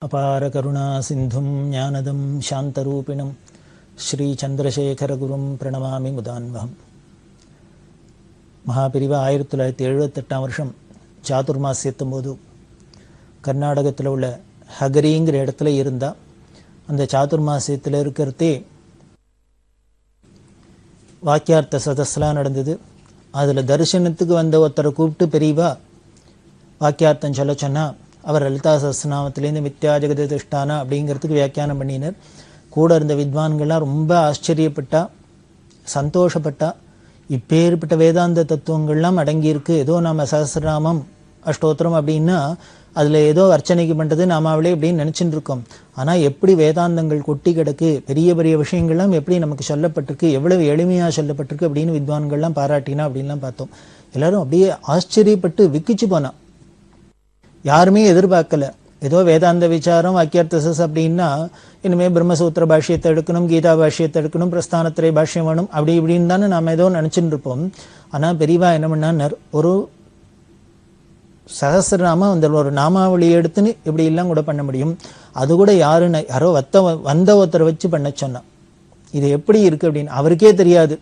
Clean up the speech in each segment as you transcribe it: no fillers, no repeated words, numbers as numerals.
அபார கருணா சிந்தும் ஞானதம் சாந்தரூபிணம் ஸ்ரீ சந்திரசேகரகுரும் பிரணமாமி முதான்வகம். மகாபிரிவா 1978 வருஷம் சாதுர்மாசியத்தும் போது கர்நாடகத்தில் உள்ள ஹகரிங்கிற இடத்துல இருந்தால் அந்த சாதுர்மாசியத்தில் இருக்கிறதே வாக்கியார்த்த சதஸ்லாம் நடந்தது. அதில் தரிசனத்துக்கு வந்த ஒருத்தரை கூப்பிட்டு பெரியவா வாக்கியார்த்தம் சொல்ல சொன்னால் அவர் லலிதா சஹஸ்ரநாமத்திலேருந்து மித்யா ஜெகத திஷ்டானா அப்படிங்கிறதுக்கு வியாக்கியானம் பண்ணினார். கூட இருந்த வித்வான்கள்லாம் ரொம்ப ஆச்சரியப்பட்டா, சந்தோஷப்பட்டா. இப்பேற்பட்ட வேதாந்த தத்துவங்கள்லாம் அடங்கியிருக்கு. ஏதோ நம்ம சஹஸ்ரநாமம் அஷ்டோத்திரம் அப்படின்னா அதில் ஏதோ அர்ச்சனைக்கு பண்ணுறது நாமாவளே அப்படின்னு நினச்சிட்டு இருக்கோம். ஆனால் எப்படி வேதாந்தங்கள் கொட்டி கிடக்கு, பெரிய பெரிய விஷயங்கள்லாம் எப்படி நமக்கு சொல்லப்பட்டிருக்கு, எவ்வளவு எளிமையாக சொல்லப்பட்டிருக்கு அப்படின்னு வித்வான்கள்லாம் பாராட்டினா அப்படின்லாம் பார்த்தோம். எல்லாரும் அப்படியே ஆச்சரியப்பட்டு விக்கிச்சு போனா. யாருமே எதிர்பார்க்கல. ஏதோ வேதாந்த விசாரம் வாக்கியார்த்தசஸ் அப்படின்னா இனிமேல் பிரம்மசூத்திர பாஷ்யத்தை எடுக்கணும், கீதா பாஷ்யத்தை எடுக்கணும், பிரஸ்தானத்திரை பாஷ்யம் வேணும், அப்படி இப்படின்னு தானே நாம் ஏதோ நினச்சிட்டு இருப்போம். ஆனால் பெரியவா என்ன பண்ணார், ஒரு சகசிரநாமம் அந்த ஒரு நாமாவளி எடுத்துன்னு இப்படி எல்லாம் கூட பண்ண முடியும். அது கூட யாரோ வந்த ஒருத்தரை வச்சு பண்ண சொன்னான். இது எப்படி இருக்கு அப்படின்னு அவருக்கே தெரியாது.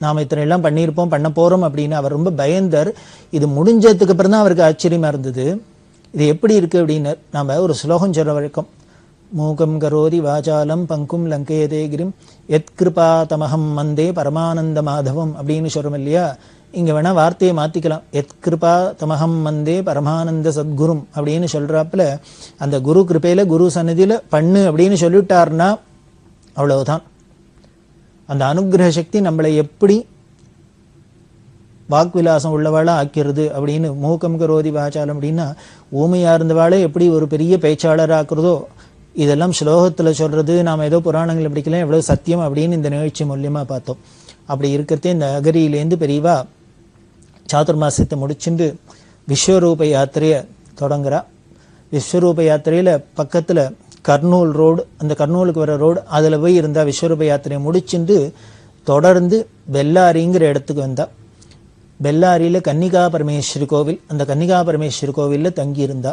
நாம் இத்தனை எல்லாம் பண்ணியிருப்போம், பண்ண போகிறோம் அப்படின்னு அவர் ரொம்ப பயந்தார். இது முடிஞ்சதுக்கு அப்புறம் தான் அவருக்கு ஆச்சரியமா இருந்தது. இது எப்படி இருக்கு அப்படின்னு நாம் ஒரு ஸ்லோகம் சொல்ற வழக்கம். மூகம் கரோதி வாசாலம் பங்கும் லங்கேதே கிரிம் எத் கிருபா தமகம் மந்தே பரமானந்த மாதவம் அப்படின்னு சொல்றோம் இல்லையா. இங்க வேணா வார்த்தையை மாத்திக்கலாம். எத் கிருபா தமகம் மந்தே பரமானந்த சத்குரும் அப்படின்னு சொல்றாப்புல அந்த குரு கிருபையில குரு சன்னதியில பண்ணு அப்படின்னு சொல்லிவிட்டார்னா அவ்வளவுதான். அந்த அனுகிரக சக்தி நம்மளை எப்படி வாக்விலாசம் உள்ளவாளா ஆக்கிறது அப்படின்னு. மூக்கம் கரோதி வாசாலம் அப்படின்னா ஊமையா இருந்தவாளே எப்படி ஒரு பெரிய பேச்சாளர் ஆக்குறதோ, இதெல்லாம் ஸ்லோகத்தில் சொல்றது நாம் ஏதோ புராணங்கள் படிக்கலாம் எவ்வளவு சத்தியம் அப்படின்னு இந்த நிகழ்ச்சி மூலியமா பார்த்தோம். அப்படி இருக்கிறதே இந்த அகரியிலேருந்து பெரியவா சாதுர்மாசியத்தை முடிச்சுட்டு விஸ்வரூப யாத்திரையை தொடங்குறா. விஸ்வரூப யாத்திரையில பக்கத்துல கர்னூல் ரோடு, அந்த கர்னூலுக்கு வர ரோடு, அதில் போய் இருந்தால் விஸ்வரூப யாத்திரையை முடிச்சுட்டு தொடர்ந்து பெல்லாரிங்கிற இடத்துக்கு வந்தா. பெல்லாரியில் கன்னிகா பரமேஸ்வரி கோவில், அந்த கன்னிகா பரமேஸ்வரி கோவிலில் தங்கியிருந்தா.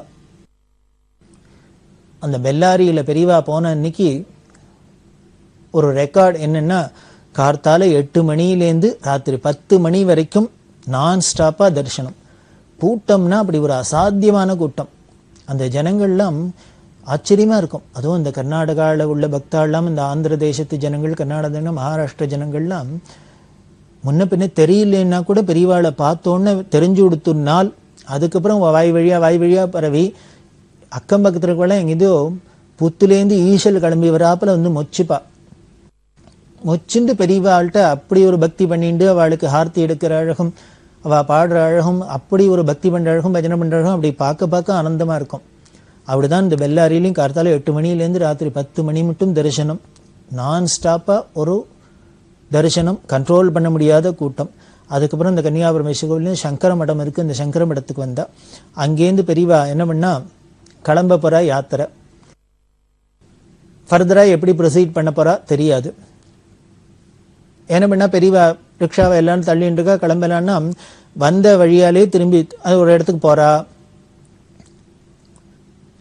அந்த பெல்லாரியில் பெரியவா போன அன்னைக்கு ஒரு ரெக்கார்டு என்னன்னா, கார்த்தால 8 மணிலேருந்து ராத்திரி 10 மணி வரைக்கும் நான் ஸ்டாப்பாக தரிசனம். கூட்டம்னா அப்படி ஒரு அசாத்தியமான கூட்டம். அந்த ஜனங்கள்லாம் ஆச்சரியமா இருக்கும். அதுவும் இந்த கர்நாடகாவில் உள்ள பக்தாலாம், இந்த ஆந்திர தேசத்து ஜனங்கள், கர்நாடக மகாராஷ்டிர ஜனங்கள்லாம் முன்ன பின்ன தெரியலன்னா கூட பெரியவாளை பார்த்தோன்னு தெரிஞ்சு கொடுத்துனால் அதுக்கப்புறம் வாய் வழியா பரவி அக்கம் பக்கத்துல எங்கேதோ புத்துலேருந்து ஈசல் கிளம்பி வராப்புல வந்து மொச்சுண்டு பெரியவாள்கிட்ட அப்படி ஒரு பக்தி பண்ணிட்டு அவளுக்கு ஹார்த்தி எடுக்கிற அழகும், அவள் பாடுற அழகும், அப்படி ஒரு பக்தி பண்ற அழகும், பஜனை பண்ற அழகும் அப்படி பார்க்க ஆனந்தமா இருக்கும். அப்படிதான் இந்த பெல்லாரியிலையும் கார்த்தால 8 மணிலேருந்து ராத்திரி 10 மணி மட்டும் தரிசனம். நான் ஸ்டாப்பா ஒரு தரிசனம், கண்ட்ரோல் பண்ண முடியாத கூட்டம். அதுக்கப்புறம் இந்த கன்னிகா பரமேஸ்வரி கோவிலையும் சங்கர மடம் இருக்கு. இந்த சங்கர மடத்துக்கு வந்தா அங்கேருந்து பெரியவா என்ன பண்ணா, கிளம்ப போறா யாத்திரை. ஃபர்தரா எப்படி ப்ரொசீட் பண்ண போறா தெரியாது. என்ன பண்ணா பெரியவா ரிக்ஷாவை எல்லாம் தள்ளிட்டு இருக்கா. கிளம்பலான்னா வந்த வழியாலே திரும்பி அது ஒரு இடத்துக்கு போறா.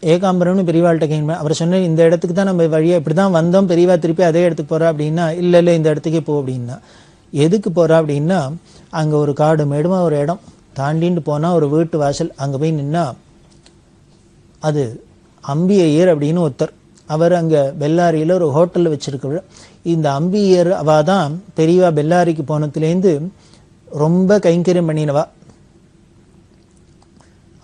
ஏகாம்பரம்னு பெரியவாள்கிட்ட கேட்க அவர் சொன்ன, இந்த இடத்துக்கு தான் நம்ம வழியா இப்படிதான் வந்தோம், பெரியவா திருப்பி அதே இடத்துக்கு போறா அப்படின்னா, இல்லை இந்த இடத்துக்கே போ அப்படின்னா. எதுக்கு போறா அப்படின்னா, அங்க ஒரு காடு மேடுமா ஒரு இடம் தாண்டிட்டு போனா ஒரு வீட்டு வாசல், அங்க போய் நின்னா அது அம்பியையர் அப்படின்னு ஒருத்தர். அவர் அங்க பெல்லாரியில ஒரு ஹோட்டல்ல வச்சிருக்கிறவர். இந்த அம்பியர் அவாதான் பெரியவா பெல்லாரிக்கு போனதுலேருந்து ரொம்ப கைங்கரியம் பண்ணினவா.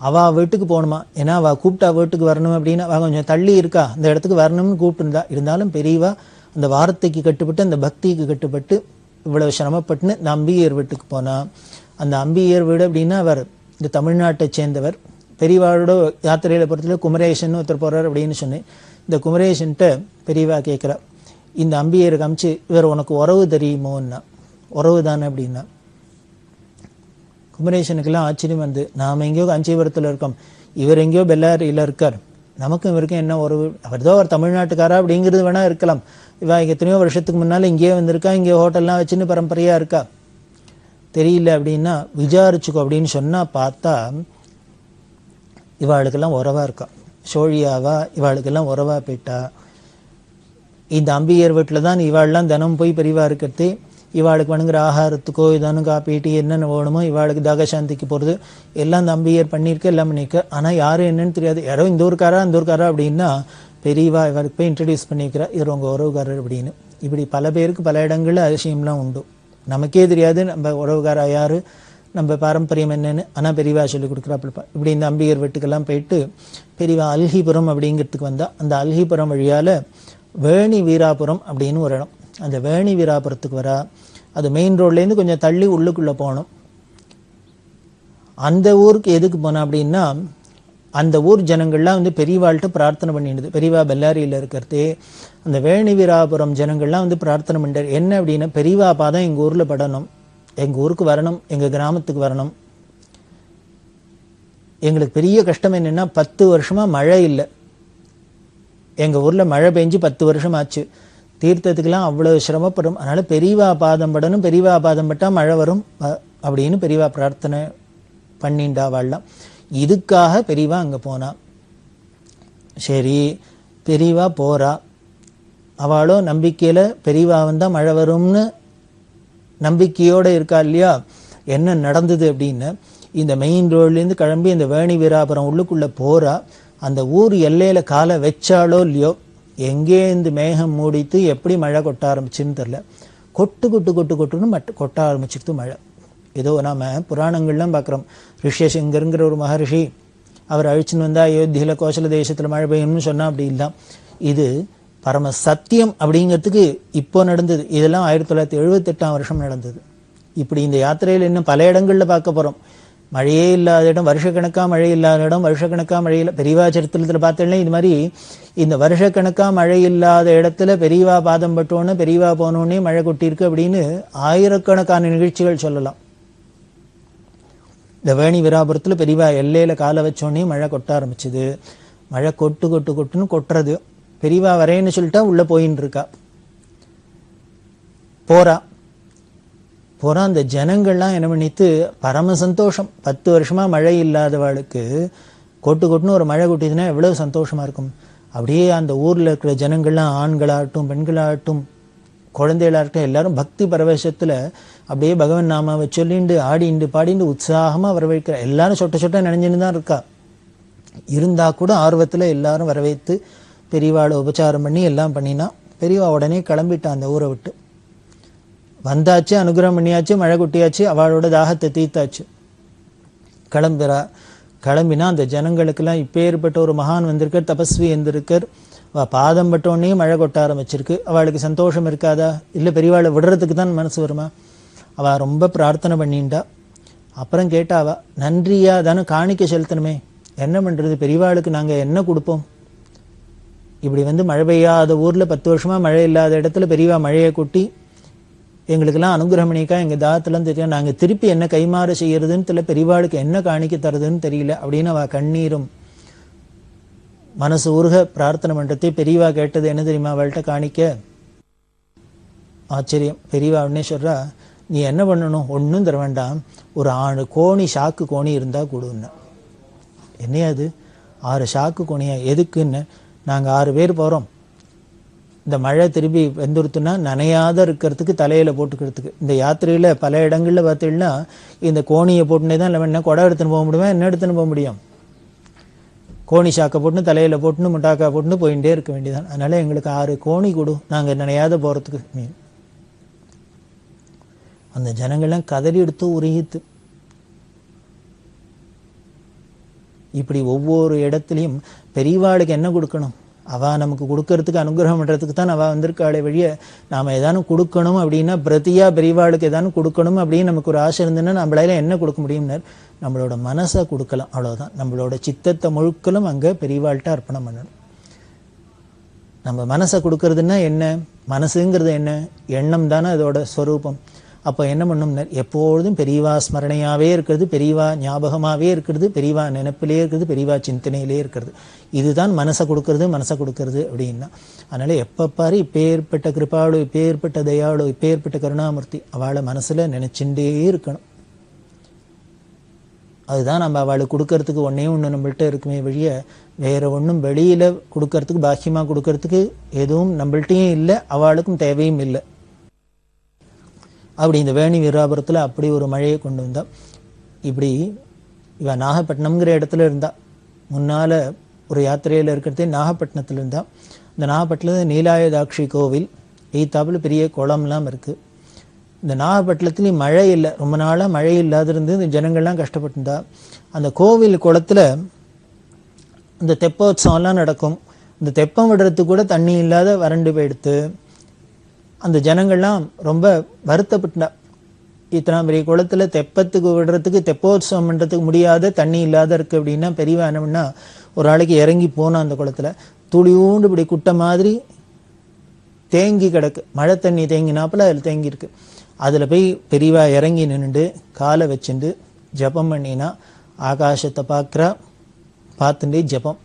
அவ வீட்டுக்கு போகணுமா, ஏன்னா அவ கூப்பிட்டா வீட்டுக்கு வரணும் அப்படின்னு அவ கொஞ்சம் தள்ளி இருக்கா, அந்த இடத்துக்கு வரணும்னு கூப்பிட்டு இருந்தாலும் பெரியவா அந்த வார்த்தைக்கு கட்டுப்பட்டு, அந்த பக்திக்கு கட்டுப்பட்டு இவ்வளவு சிரமப்பட்டுன்னு இந்த அம்பியர் வீட்டுக்கு போனா. அந்த அம்பியர் வீடு அப்படின்னா அவர் இந்த தமிழ்நாட்டை சேர்ந்தவர். பெரியவாளோட யாத்திரையில பொறுத்தல குமரேசன் ஒருத்தர் போறார் அப்படின்னு சொன்னேன். இந்த குமரேசன்ட்ட பெரியவா கேட்கிறா, இந்த அம்பியர் காமிச்சு, இவர் உனக்கு உறவு தெரியுமோன்னா. உறவு தானே அப்படின்னா. குமரேசனுக்கெல்லாம் ஆச்சரியம் வந்து, நாம் எங்கேயோ காஞ்சிபுரத்தில் இருக்கோம், இவர் எங்கேயோ பெல்லாரியில் இருக்கார், நமக்கும் இவருக்கும் என்ன உறவு? அவர் தான் ஒரு தமிழ்நாட்டுக்காரா அப்படிங்கிறது வேணா இருக்கலாம். இவ எத்தனையோ வருஷத்துக்கு முன்னால் இங்கேயே வந்திருக்கா, இங்கே ஹோட்டல்லாம் வச்சுன்னு பரம்பரையா இருக்கா, தெரியல அப்படின்னா விசாரிச்சுக்கோ அப்படின்னு சொன்னா பார்த்தா இவாளுக்கெல்லாம் உறவா இருக்கா. சோழியாவா இவாளுக்கெல்லாம் உறவா போயிட்டா. இந்த அம்பிகையர் வீட்டில் தான் இவாள்லாம் தினம் போய் பெரியவா இருக்கிறது. இவாளுக்கு வணங்குற ஆகாரத்துக்கோ இதானு காப்பீட்டு என்னென்ன வேணுமோ இவாளுக்கு தாகசாந்திக்கு போகிறது எல்லாம் அந்த அம்பிகையர் பண்ணியிருக்க, எல்லாம் பண்ணியிருக்க. ஆனால் யாரும் என்னன்னு தெரியாது. யாரோ இந்த ஊருக்காரா அந்த ஊருக்காரா அப்படின்னா பெரியவா இவருக்கு போய் இன்ட்ரடியூஸ் பண்ணியிருக்கிறா, இவர் உங்கள் உறவுக்காரர் அப்படின்னு. இப்படி பல பேருக்கு பல இடங்களில் அதிசயம்லாம் உண்டு. நமக்கே தெரியாது நம்ம உறவுக்காரா யார், நம்ம பாரம்பரியம் என்னென்னு. ஆனால் பெரியவா சொல்லி கொடுக்குறாப்பில்ப்பா. இப்படி இந்த அம்பிகையர் வீட்டுக்கெல்லாம் போயிட்டு பெரியவா அல்ஹிபுரம் அப்படிங்கிறதுக்கு வந்தால் அந்த அல்ஹிபுரம் வழியால் வேணி வீராபுரம் அப்படின்னு ஒரு இடம். அந்த வேணி வீராபுரத்துக்கு வரா. அது மெயின் ரோட்லேருந்து கொஞ்சம் தள்ளி உள்ளுக்குள்ளே போகணும். அந்த ஊருக்கு எதுக்கு போனா அப்படின்னா அந்த ஊர் ஜனங்கள்லாம் வந்து பெரியவாள்கிட்ட பிரார்த்தனை பண்ணிடுது. பெரியவா பெல்லாரியில் இருக்கிறதே அந்த வேணி வீராபுரம் ஜனங்கள்லாம் வந்து பிரார்த்தனை பண்ணிட்டார். என்ன அப்படின்னா பெரியவா பாதம் எங்கள் ஊரில் படணும், எங்கள் ஊருக்கு வரணும், எங்கள் கிராமத்துக்கு வரணும். எங்களுக்கு பெரிய கஷ்டம் என்னென்னா 10 வருஷமாக மழை இல்லை. எங்கள் ஊரில் மழை பெஞ்சு 10 வருஷம் ஆச்சு. தீர்த்தத்துக்கெல்லாம் அவ்வளோ சிரமப்படும். அதனால் பெரியவா பாதம் படணும், பெரியவா பாதம் பட்டால் மழை வரும் அப்படின்னு பெரியவா பிரார்த்தனை பண்ணிண்டா வாழலாம். இதுக்காக பெரியவா அங்கே போனா. சரி, பெரியவா போகிறா. அவளோ நம்பிக்கையில் பெரியவா வந்தால் மழை வரும்னு நம்பிக்கையோடு இருக்கா இல்லையா. என்ன நடந்தது அப்படின்னு இந்த மெயின் ரோட்லேருந்து கிளம்பி இந்த வேணி வீராபுரம் உள்ளுக்குள்ளே போகிறா. அந்த ஊர் எல்லையில் காலை வச்சாலோ இல்லையோ எங்கே இந்த மேகம் மூடித்து எப்படி மழை கொட்ட ஆரம்பிச்சுன்னு தெரில. கொட்டு கொட்டு கொட்டு கொட்டுன்னு கொட்ட ஆரம்பிச்சிருது மழை. ஏதோ நாம் புராணங்கள்லாம் பார்க்குறோம். ரிஷ்யசிங்கருங்கிற ஒரு மகரிஷி அவர் அழிச்சுன்னு வந்தால் அயோத்தியில் கோசல தேசத்தில் மழை பெய்யும்னு சொன்னால் அப்படி இல்லை. இது பரம சத்தியம் அப்படிங்கிறதுக்கு இப்போ நடந்தது. இதெல்லாம் 1978 வருஷம் நடந்தது. இப்படி இந்த யாத்திரையில் இன்னும் பல இடங்களில் பார்க்க போகிறோம். மழையே இல்லாத இடம், வருஷக்கணக்காக மழை இல்லாத இடம், வருஷக்கணக்காக மழை இல்லை. பெரியவா சரித்திரத்தில் பார்த்தேன்னா இது மாதிரி இந்த வருஷக்கணக்காக மழை இல்லாத இடத்துல பெரியவா பாதம் பட்டோன்னு பெரியவா போனோடனே மழை கொட்டியிருக்கு அப்படின்னு ஆயிரக்கணக்கான நிகழ்ச்சிகள் சொல்லலாம். இந்த வேணி வீராபுரத்தில் பெரியவா எல்லையில் காலை வச்சோடனே மழை கொட்ட ஆரம்பிச்சுது. மழை கொட்டு கொட்டு கொட்டுன்னு கொட்டுறது. பெரியவா வரேன்னு சொல்லிட்டா உள்ளே போயின்னு இருக்கா. போகிறா. அந்த ஜனங்கள்லாம் என்ன பண்ணிட்டு பரம சந்தோஷம். 10 வருஷமாக மழை இல்லாதவாளுக்கு கொட்டு கொட்டுன்னு ஒரு மழை கொட்டிதுன்னா எவ்வளோ சந்தோஷமாக இருக்கும். அப்படியே அந்த ஊரில் இருக்கிற ஜனங்கள்லாம் ஆண்களாகட்டும் பெண்களாகட்டும் குழந்தைகளாகட்டும் எல்லாரும் பக்தி பரவசத்தில் அப்படியே பகவன் நாமாவை சொல்லிண்டு ஆடிண்டு பாடிண்டு உற்சாகமாக வரவேற்கிற. எல்லாரும் சொட்ட சொட்ட நினைஞ்சுன்னு தான் இருக்கா. இருந்தால் கூட ஆர்வத்தில் எல்லாரும் வரவேற்று பெரியவாளை உபச்சாரம் பண்ணி எல்லாம் பண்ணினா பெரியவா உடனே கிளம்பிட்டான் அந்த ஊரை விட்டு. வந்தாச்சு, அனுகிரகம் பண்ணியாச்சு, மழை கொட்டியாச்சு, அவளோட தாகத்தை தீர்த்தாச்சு. கிளம்பினா அந்த ஜனங்களுக்கெல்லாம் இப்பேற்பட்ட ஒரு மகான் வந்திருக்கார், தபஸ்வி வந்திருக்கார், பாதம் பட்டோடனே மழை கொட்ட ஆரம்பிச்சிருக்கு. அவளுக்கு சந்தோஷம் இருக்காதா? இல்லை பெரியவாளை விடுறதுக்கு தான் மனசு வருமா? அவள் ரொம்ப பிரார்த்தனை பண்ணிண்டா. அப்புறம் கேட்டாவா, நன்றியா தானே காணிக்க செலுத்தணுமே, என்ன பண்ணுறது, பெரியவாளுக்கு நாங்கள் என்ன கொடுப்போம்? இப்படி வந்து மழை பெய்யாத ஊரில் 10 வருஷமாக மழை இல்லாத இடத்துல பெரியவா மழையை கொட்டி எங்களுக்கெல்லாம் அனுகிரகம் பண்ணிக்கா, எங்கள் தாத்தெல்லாம் தெரியும், நாங்கள் திருப்பி என்ன கைமாறு செய்யறதுன்னு தெரியல, பெரியவாளுக்கு என்ன காணிக்க தருதுன்னு தெரியல அப்படின்னு அவள் கண்ணீரும் மனசு உருக பிரார்த்தனை பண்ணுறதே. பெரியவா கேட்டது என்ன தெரியுமா அவள்கிட்ட காணிக்க? ஆச்சரியம். பெரியவா உடனே சொல்கிறா, நீ என்ன பண்ணணும், ஒன்றும் தர வேண்டாம், ஒரு 6 கோணி சாக்கு கோணி இருந்தால் கொடுன்னா. என்னையா அது 6 சாக்கு கோணியா? எதுக்குன்னு, நாங்கள் 6 பேர் போகிறோம், இந்த மழை திரும்பி வெந்துருத்துனா நனையாத இருக்கிறதுக்கு தலையில் போட்டுக்கிறதுக்கு. இந்த யாத்திரையில் பல இடங்களில் பார்த்தீங்கன்னா இந்த கோணியை போட்டுனே தான், இல்லை என்ன குடம் எடுத்துன்னு போக முடியுமா, என்ன எடுத்துன்னு போக முடியும்? கோணி சாக்கை போட்டுன்னு தலையில் போட்டுன்னு முட்டாக்கா போட்டுன்னு போயிட்டே இருக்க வேண்டியதான். அதனால் எங்களுக்கு 6 கோணி கொடு, நாங்கள் நனையாத போகிறதுக்கு. அந்த ஜனங்கள்லாம் கதறி எடுத்து உருகித்து. இப்படி ஒவ்வொரு இடத்துலையும் பெரியவாளுக்கு என்ன கொடுக்கணும், அவள் நமக்கு கொடுக்கறதுக்கு அனுகிரகம் பண்ணுறதுக்கு தான் அவள் வந்திருக்காளே வழிய நாம் ஏதானும் கொடுக்கணும் அப்படின்னா பிரதியாக பெரியவாளுக்கு ஏதானும் கொடுக்கணும் அப்படின்னு நமக்கு ஒரு ஆசை இருந்ததுன்னா நம்மளால என்ன கொடுக்க முடியும்னார், நம்மளோட மனசை கொடுக்கலாம், அவ்வளோதான். நம்மளோட சித்தத்தை முழுக்கலும் அங்கே பெரியவாள்கிட்ட அர்ப்பணம் பண்ணணும். நம்ம மனசை கொடுக்கறதுன்னா என்ன, மனசுங்கிறது என்ன, எண்ணம் தானே அதோட ஸ்வரூபம். அப்போ என்ன பண்ணணும்னார், எப்பொழுதும் பெரியவா ஸ்மரணையாகவே இருக்கிறது, பெரியவா ஞாபகமாகவே இருக்கிறது, பெரியவா நினைப்பிலே இருக்கிறது, பெரியவா சிந்தனையிலே இருக்கிறது. இதுதான் மனசை கொடுக்கறது அப்படின்னா. அதனால் எப்போ பாரு இப்பேற்பட்ட கிருபாளு, இப்பேற்பட்ட தயாளு, இப்பேற்பட்ட கருணாமூர்த்தி அவளை மனசில் நினைச்சுட்டே இருக்கணும். அதுதான் நம்ம அவளுக்கு கொடுக்கறதுக்கு ஒன்றே ஒன்று நம்மள்கிட்ட இருக்குமே வழிய வேறு ஒன்றும் வெளியில் கொடுக்கறதுக்கு பாக்கியமாக கொடுக்கறதுக்கு எதுவும் நம்மள்கிட்டையும் இல்லை, அவளுக்கும் தேவையும் இல்லை. அப்படி இந்த வேணி வீராபுரத்தில் அப்படி ஒரு மழையை கொண்டு வந்தா. இப்படி இவன் நாகப்பட்டினம்ங்கிற இடத்துல இருந்தா. முன்னால் ஒரு யாத்திரையில் இருக்கிறதே நாகப்பட்டினத்தில் இருந்தா. இந்த நாகப்பட்டினத்தில் நீலாயுதாட்சி கோவில் எய்த்தாப்புல பெரிய குளம்லாம் இருக்குது. இந்த நாகப்பட்டினத்துலேயும் மழை இல்லை, ரொம்ப நாளாக மழை இல்லாத இருந்து இந்த ஜனங்கள்லாம் கஷ்டப்பட்டுருந்தா. அந்த கோவில் குளத்தில் இந்த தெப்போத்சவம்லாம் நடக்கும். இந்த தெப்பம் விடுறதுக்கு கூட தண்ணி இல்லாத வறண்டு போயிடுத்து. அந்த ஜனங்கள்லாம் ரொம்ப வருத்தப்பட்டா. இத்தனை பெரிய குளத்தில் தெப்பத்துக்கு விடுறதுக்கு தெப்போத்சவம் பண்ணுறதுக்கு முடியாத தண்ணி இல்லாத இருக்குது அப்படின்னா பெரியவா என்ன பண்ணா, ஒரு நாளைக்கு இறங்கி போனால் அந்த குளத்தில் துளியூண்டு இப்படி குட்டை மாதிரி தேங்கி கிடக்கு. மழை தண்ணி தேங்கினாப்புல அதில் தேங்கியிருக்கு. அதில் போய் பெரியவா இறங்கி நின்றுண்டு காலை வச்சுட்டு ஜபம் பண்ணினா ஆகாசத்தை பார்க்குறா, பார்த்துட்டே ஜபம்.